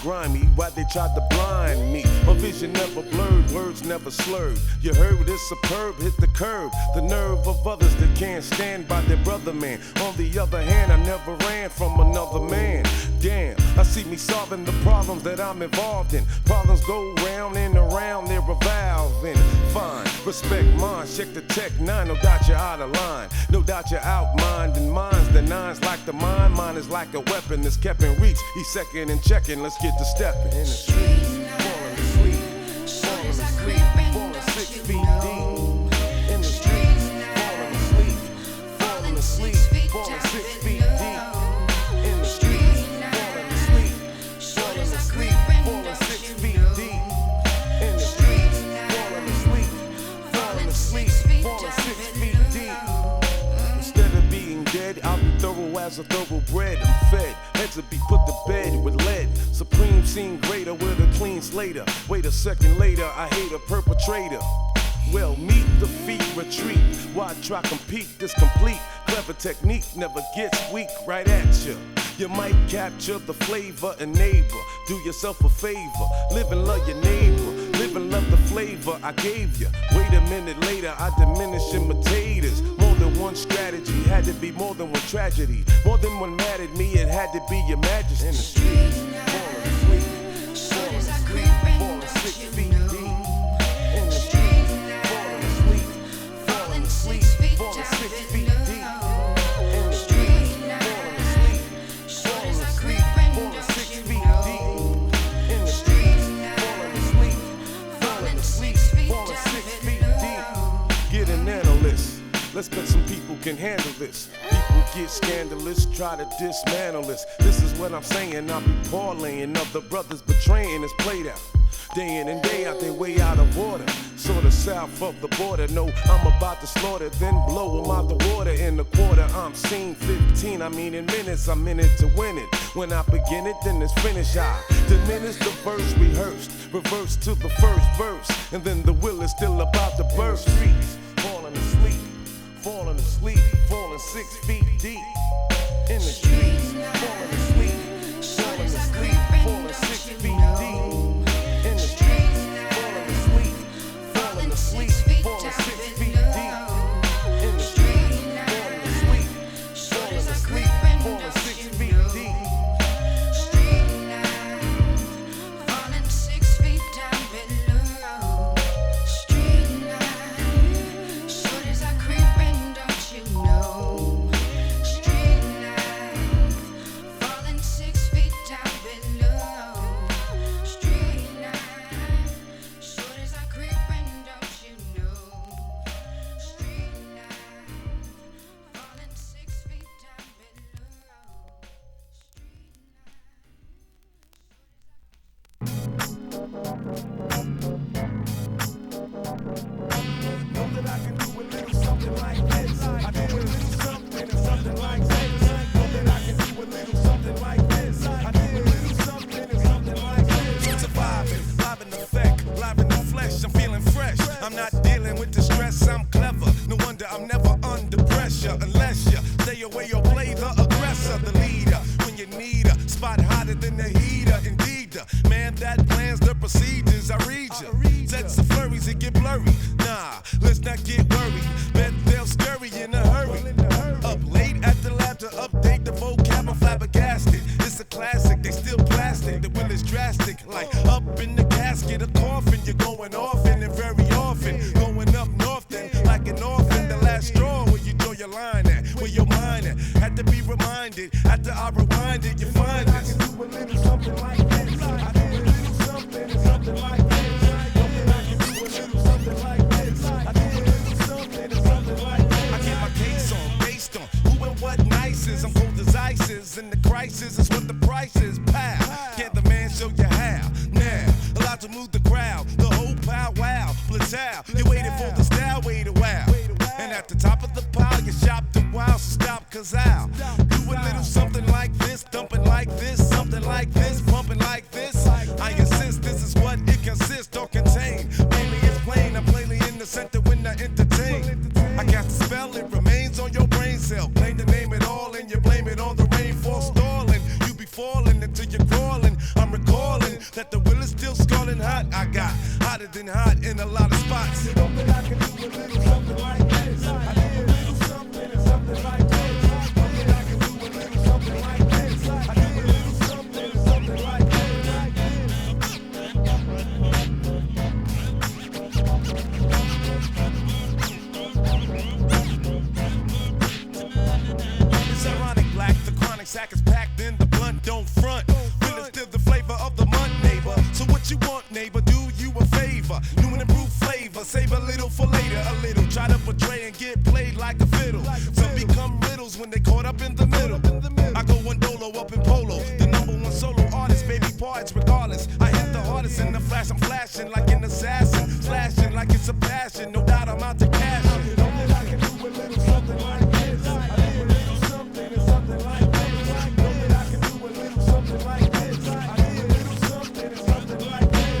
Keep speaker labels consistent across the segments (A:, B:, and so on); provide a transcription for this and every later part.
A: grimy. Why they tried to blind me? My vision never blurred, words never slurred. You heard it's superb, hit the curb. The nerve of others that can't stand by their brother man. On the other hand, I never ran from another man. Damn, I see me solving the problems that I'm involved in. Problems go round and around, they're revolving. Fine, respect mine, check the tech 9, no doubt you're out of line. No doubt you're outminding minds, the nines like the mine. Mine is like a weapon that's kept in reach. He's second and checking, let's get to stepping. In the streets, falling asleep, falling asleep, falling 6 feet deep. In the streets, falling asleep, falling asleep, falling 6 feet deep. In the streets, falling asleep, falling asleep, falling 6 feet deep. In the streets, falling asleep, falling asleep, falling 6 feet deep. Instead of being dead, I'll be thorough as a thoroughbred. I'm fed, heads to be put to bed with lead. Supreme scene greater with a clean slater. Wait a second later, I hate a perpetrator. Well, meet, defeat, retreat. Why try compete? This complete. Clever technique never gets weak right at you. You might capture the flavor and neighbor. Do yourself a favor. Live and love your neighbor. Live and love the flavor I gave you. Wait a minute later, I diminish imitators. More than one strategy, had to be more than one tragedy. More than one mad at me, it had to be your majesty. In the streets, falling asleep, falling asleep, falling 6 feet deep. In the streets, falling asleep, falling asleep, falling 6 feet deep. In the streets, falling asleep, falling asleep, falling 6 feet deep. In the streets, falling asleep, falling asleep, falling 6 feet deep. Get an analyst. Let's bet some people can handle this. People get scandalous, try to dismantle this. This is what I'm saying, I'll be parlaying of the brothers betraying. It's played out. Day in and day out, they way out of order. Sorta south of the border. No, I'm about to slaughter, then blow them out the water. In the quarter, I'm seen 15. I mean, in minutes, I'm in it to win it. When I begin it, then it's finish. I diminish the verse rehearsed, reverse to the first verse, and then the will is still about to burst. Streets, falling asleep, falling asleep, falling 6 feet deep. In the streets, falling asleep, falling asleep, falling 6 feet deep. In the streets, falling asleep, falling asleep, falling 6 feet deep. In the streets, falling asleep, falling asleep, falling 6 feet deep.
B: Street night, falling 6 feet down below. Street night, short as I creep in, don't you know? Street night, falling 6 feet down below. Street night, short as I creep in, don't you know? Street night, falling 6 feet down below.
C: Know that I can do a little something like this. I do a little something and something like this. Know that I can do a little something like this. I do a little something and something like this. Surviving, live in effect, live in the flesh. I'm feeling fresh. I'm not dealing with the stress. I'm clever. No wonder I'm never under pressure unless you stay away or play the aggressor, the leader. When you need a spot hotter than the heater, indeed. Man that plans the procedures. I read you. Sets of flurries, it get blurry. Nah, let's not get worried. Bet they'll scurry in a hurry. Up late at the lab to update the vocab. I'm flabbergasted. It's a classic, they still plastic. The will is drastic, like up in the casket, a coffin. You're going off in it very often. Going up north then, like an orphan. The last straw where you draw your line at, where your mind at. Had to be reminded, after I rewind it, you find this. I can do a little something like this. I do a little something and something like this. I'm cold as ices, and the crisis is what the price is. Pow, can't the man show you how? Now, allowed to move the crowd, the whole powwow, blitz out. You waited for the style, wait a while. And at the top of the pile, you shopped a while, so stop, cause I'll do a little something like this, dumping like this, something like this, pumping like this. I insist this is what it consists or contain. Mainly it's plain, I'm plainly in the center when I entertain. I got the spell, it remains on your brain cell. Claim to name it all and you blame it on the rainfall stalling. You be falling until you're crawling. I'm recalling
A: hotter than hot in a lot of spots.
C: You know that I can do a little something like this. I did a little something and something like this. You know that I can do a little something like this. I did a little something and something like this.
A: It's ironic, black, the chronic sack is packed in, the blunt don't front. Will is still the flavor of the month, neighbor. So what you want, neighbor? Do you a favor? New and improved flavor, save a little for later, a little. Try to portray and get played like a fiddle. Some become riddles when they caught up in the middle. I go one dolo up in polo, the #1 solo artist, baby parts regardless. I hit the hardest in the flash, I'm flashing like an assassin, slashing like it's a passion. No doubt I'm out to cash.
C: You know that I can do a little something like this. I did a little something and something like this. You know that I can do a little something like this. I did a little something and something like this.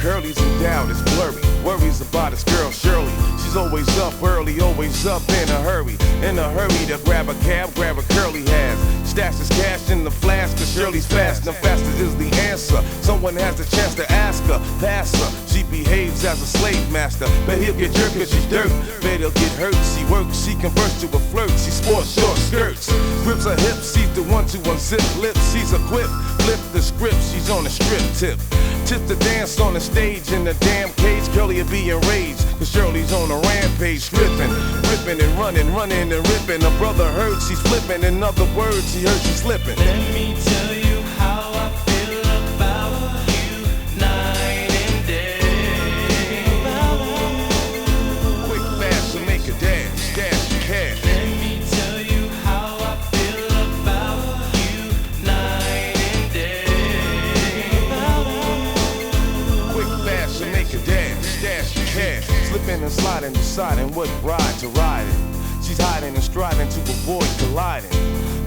A: Curly's in doubt, it's blurry. Worries about his girl Shirley. She's always up early, always up in a hurry. In a hurry to grab a cab, grab a Curly has. Stash his cash in the flask, cause Shirley's fast. And faster is the answer. Someone has the chance to ask her, pass her. She behaves as a slave master. Bet he'll get jerked cause she's dirt. Bet he'll get hurt. She works, she converts to a flirt. She sports short skirts. Grips her hips, she's the one to unzip lips. She's equipped, flip the script, she's on a strip tip. Tip the dance on the stage in the damn cage. Curly'll be enraged, cause Shirley's on a rampage. Stripping, ripping and running, running and ripping. Her brother heard she's flipping. In other words, he heard she's slipping.
D: Let me tell you how I feel about you night and day.
A: Quick, fast, to make a dash, dash your cash.
D: Let me tell you how I feel about you night and day.
A: Quick, fast, to make a dash, dash your cash. Slipping and sliding, deciding what ride to ride in. She's hiding and striding to avoid colliding.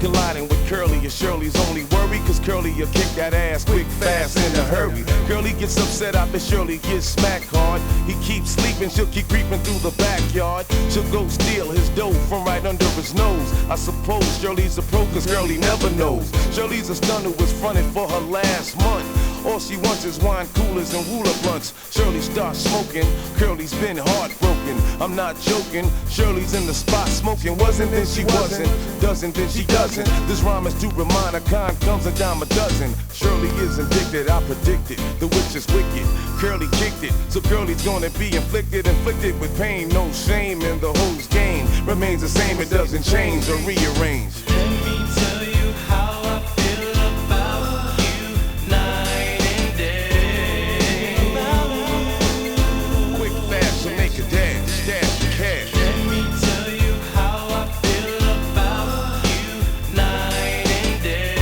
A: Colliding with Curly is Shirley's only worry, cause Curly'll kick that ass quick, fast, in a hurry. Curly gets upset, I bet Shirley gets smacked hard. He keeps sleeping, she'll keep creeping through the backyard. She'll go steal his dough from right under his nose. I suppose Shirley's a pro, cause Curly never knows. Shirley's a stunner who was fronted for her last month. All she wants is wine coolers and hula blunts. Shirley starts smoking, Curly's been heartbroken. I'm not joking, Shirley's in the spot smoking. Wasn't then she wasn't, doesn't then she doesn't. This rhyme is to remind her kind comes a dime a dozen. Shirley is addicted, I predicted. The witch is wicked, Curly kicked it. So Curly's gonna be inflicted with pain. No shame in the whole game. Remains the same, it doesn't change or rearrange.
D: Let me tell you how I feel about you night and day.
A: Quick, fast, to make a dash, dash your cash.
D: Let me tell you how I feel about you night and day.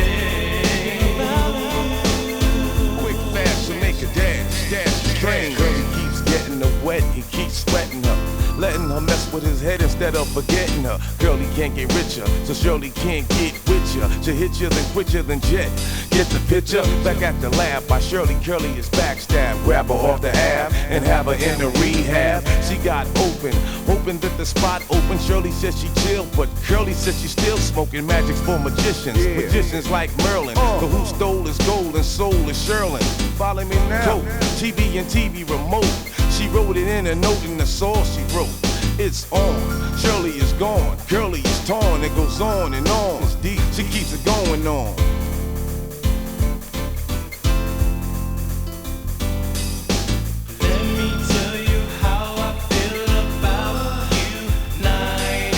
A: Quick, fast, to make a dash, dash your cash. Curly keeps getting her wet, he keeps sweating her, letting her mess with his head instead of forgetting her. Curly can't get richer, so Shirley can't get with ya. She'll hit ya, then quit ya, then jet. Get the picture? Back at the lab by Shirley, Curly is backstab. Grab her off the ab and have her in the rehab. She got open, hoping that the spot open. Shirley says she chill, but Curly says she still smoking. Magic's for magicians, magicians like Merlin. The who stole his gold and soul is Sherlin. Follow me now. Coke, TV and TV remote. She wrote it in a note in the sauce she wrote. It's on, Shirley is gone, Curly is torn, it goes on and on. It's deep, she keeps it going on.
D: Let me tell you how I feel about you night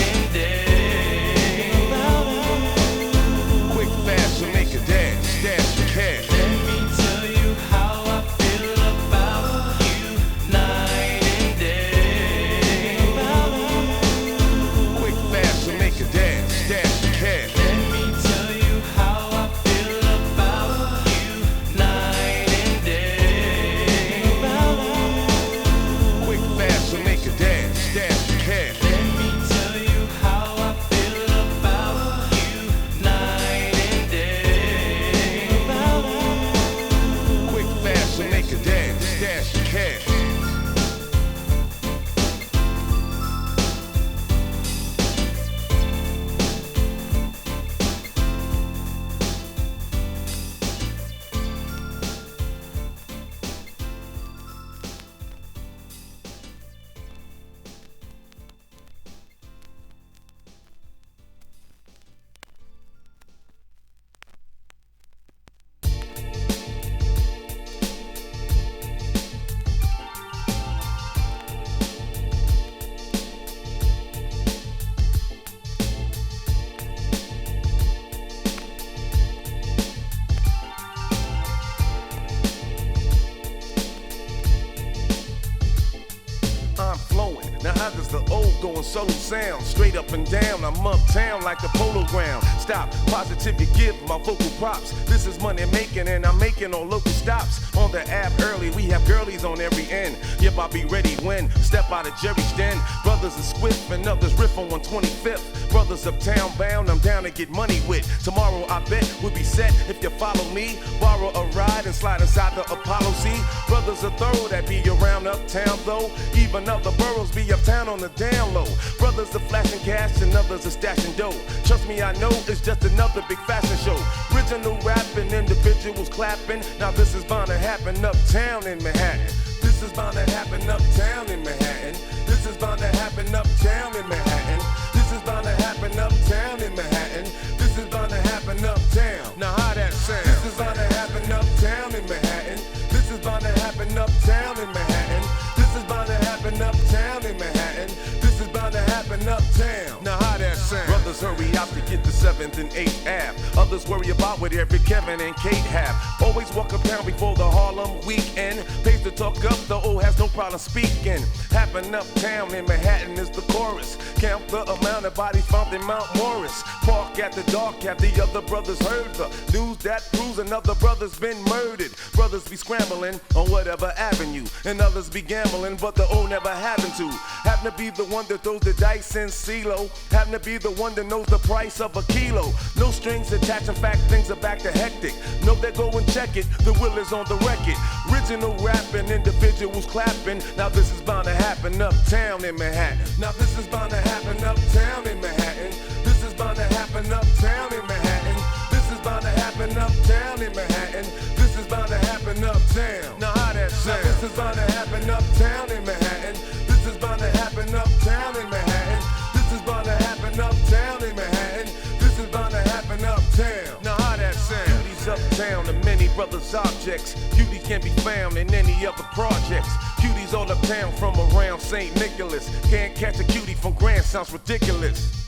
A: soul sound, straight up and down. I'm uptown like the polo ground. Stop, positive, you give my vocal props. This is money making and I'm making on local stops. On the app early, we have girlies on every end. Yep, I'll be ready when step out of Jerry's den. Brothers are swift and others riff on 125th. Brothers uptown bound, I'm down to get money with. Tomorrow I bet we'll be set if you follow me. Borrow a ride and slide inside the Apollo C. Brothers are thorough that be around uptown though. Even other boroughs be uptown on the down low. Brothers are flashing cash and others are stashing dough. Trust me, I know it's just another big fashion show. Original rapping, individuals clapping. Now this is bound to happen uptown in Manhattan. This is bound to happen uptown in Manhattan. This is bound to happen uptown in Manhattan. This is bound to happen uptown in Manhattan. This is bound to happen uptown. Now how that sound? This is bound to happen uptown in Manhattan. This is bound to happen uptown in Manhattan. This is bound to happen uptown in Manhattan. This is bound to happen uptown. Now how that sound? Brothers hurry out to get the 7th and 8th Ave. Others worry about what every Kevin and Kate have. Always walk uptown before the Harlem weekend. Pays to talk up, the O has no problem speaking. Happen uptown in Manhattan is the chorus. Count the amount of bodies found in Mount Morris. Park at the dark, have the other brothers heard the news that proves another brother's been murdered. Brothers be scrambling on whatever avenue, and others be gambling, but the O never having to. Happen to be the one that throws the dice in CeeLo. Happen to be the one that knows the price of a kilo. No strings attached, in fact, things are back to hectic. Know they go and check it, the will is on the record. Original rapping, individuals clapping. Now this is bound to happen uptown in Manhattan. Now this is bound to happen uptown in Manhattan. This is bound to happen uptown in Manhattan. This is bound to happen uptown in Manhattan. This is bound to happen uptown. Now how that sound? Now this is bound to happen uptown in Manhattan. This is bound to happen uptown in Manhattan. This is bound to happen uptown in Manhattan. This is bound to happen uptown. Now how that sound? Cuties uptown, the many brothers objects. Cuties can't be found in any other projects. Cuties all uptown from around St. Nicholas. Can't catch a cutie from Grand, sounds ridiculous.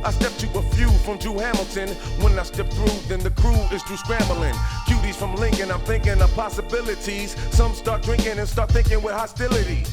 A: I stepped to a few from Drew Hamilton. When I step through, then the crew is through scrambling. Cuties from Lincoln, I'm thinking of possibilities. Some start drinking and start thinking with hostility.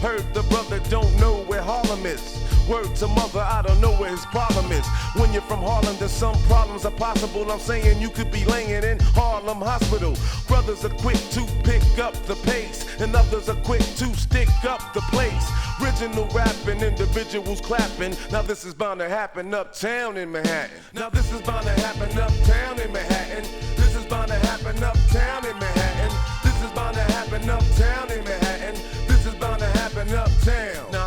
A: Heard the brother don't know where Harlem is. Word to mother, I don't know where his problem is. When you're from Harlem, then some problems are possible. I'm saying you could be laying in Harlem Hospital. Brothers are quick to pick up the pace, and others are quick to stick up the place. Original rapping, individuals clapping. Now this is bound to happen uptown in Manhattan. Now this is bound to happen uptown in Manhattan. This is bound to happen uptown in Manhattan. This is bound to happen uptown in Manhattan. This is bound to happen uptown.